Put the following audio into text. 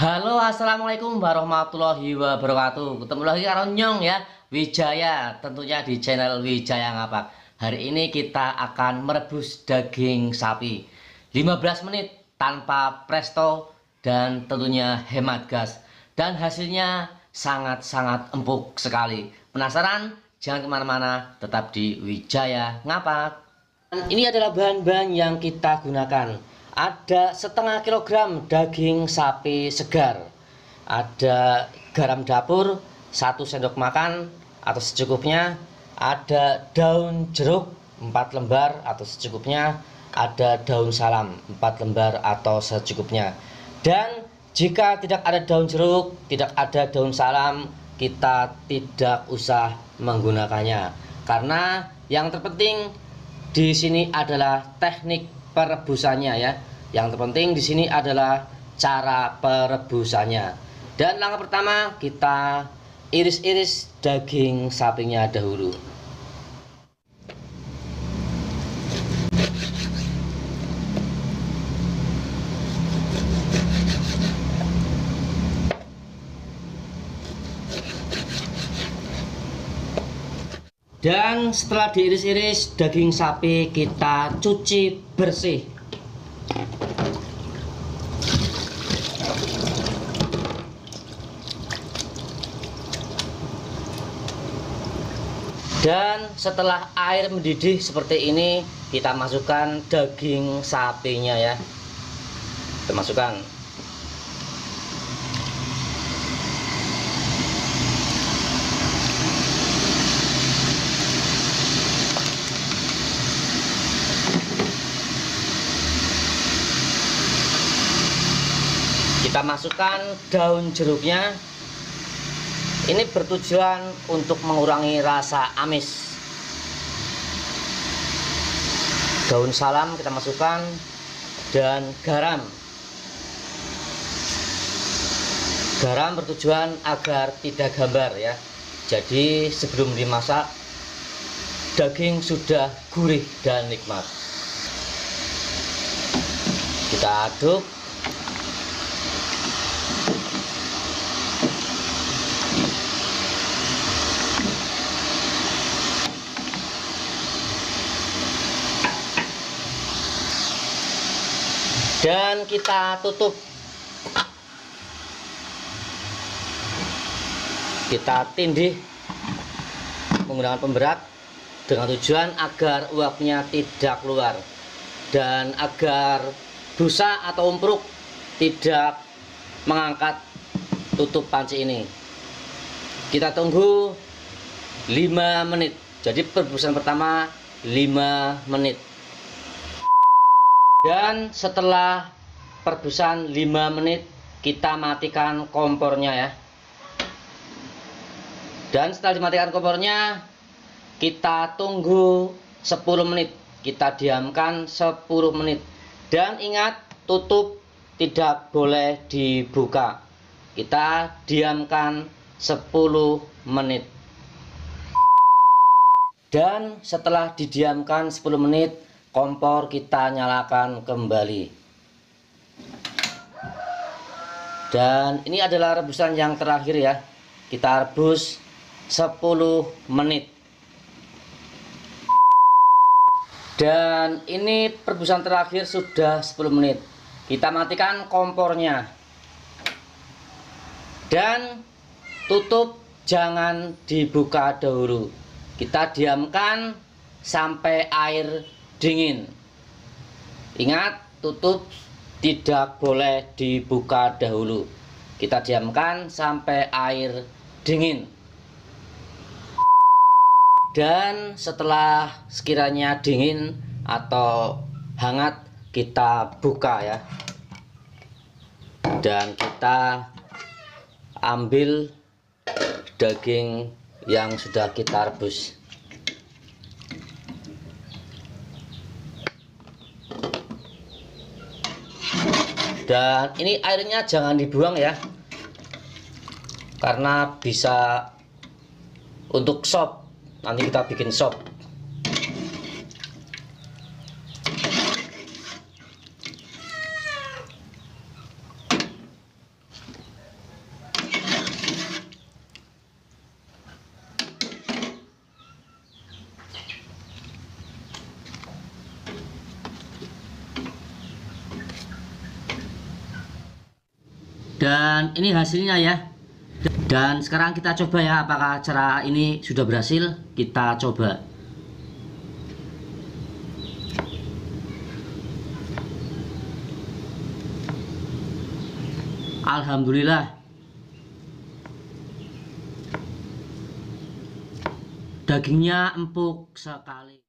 Halo, assalamualaikum warahmatullahi wabarakatuh. Ketemu lagi karo Nyong ya, Wijaya, tentunya di channel Wijaya Ngapak. Hari ini kita akan merebus daging sapi 15 menit tanpa presto dan tentunya hemat gas. Dan hasilnya sangat-sangat empuk sekali. Penasaran? Jangan kemana-mana, tetap di Wijaya Ngapak. Ini adalah bahan-bahan yang kita gunakan. Ada setengah kilogram daging sapi segar, ada garam dapur 1 sendok makan atau secukupnya, ada daun jeruk 4 lembar atau secukupnya, ada daun salam 4 lembar atau secukupnya. Dan jika tidak ada daun jeruk, tidak ada daun salam, kita tidak usah menggunakannya, karena yang terpenting di sini adalah teknik perebusannya ya. Yang terpenting di sini adalah cara perebusannya. Dan langkah pertama, kita iris-iris daging sapinya dahulu. Dan setelah diiris-iris daging sapi, kita cuci bersih. Dan setelah air mendidih seperti ini, kita masukkan daging sapinya ya. Kita masukkan. Kita masukkan daun jeruknya. Ini bertujuan untuk mengurangi rasa amis. Daun salam kita masukkan, dan garam. Garam bertujuan agar tidak gambar ya. Jadi sebelum dimasak, daging sudah gurih dan nikmat. Kita aduk. Dan kita tutup. Kita tindih menggunakan pemberat dengan tujuan agar uapnya tidak keluar dan agar busa atau umpruk tidak mengangkat tutup panci ini. Kita tunggu 5 menit. Jadi perebusan pertama 5 menit. Dan setelah perebusan 5 menit, kita matikan kompornya ya. Dan setelah dimatikan kompornya, kita tunggu 10 menit. Kita diamkan 10 menit. Dan ingat, tutup tidak boleh dibuka. Kita diamkan 10 menit. Dan setelah didiamkan 10 menit, kompor kita nyalakan kembali. Dan ini adalah rebusan yang terakhir ya. Kita rebus 10 menit. Dan ini perebusan terakhir sudah 10 menit. Kita matikan kompornya. Dan tutup, jangan dibuka dahulu. Kita diamkan sampai air dingin. Ingat, tutup tidak boleh dibuka dahulu. Kita diamkan sampai air dingin. Dan setelah sekiranya dingin atau hangat, kita buka ya. Dan kita ambil daging yang sudah kita rebus. Dan ini airnya jangan dibuang ya, karena bisa untuk sop. Nanti kita bikin sop. Dan ini hasilnya ya. Dan sekarang kita coba ya, apakah cara ini sudah berhasil. Kita coba. Alhamdulillah, dagingnya empuk sekali.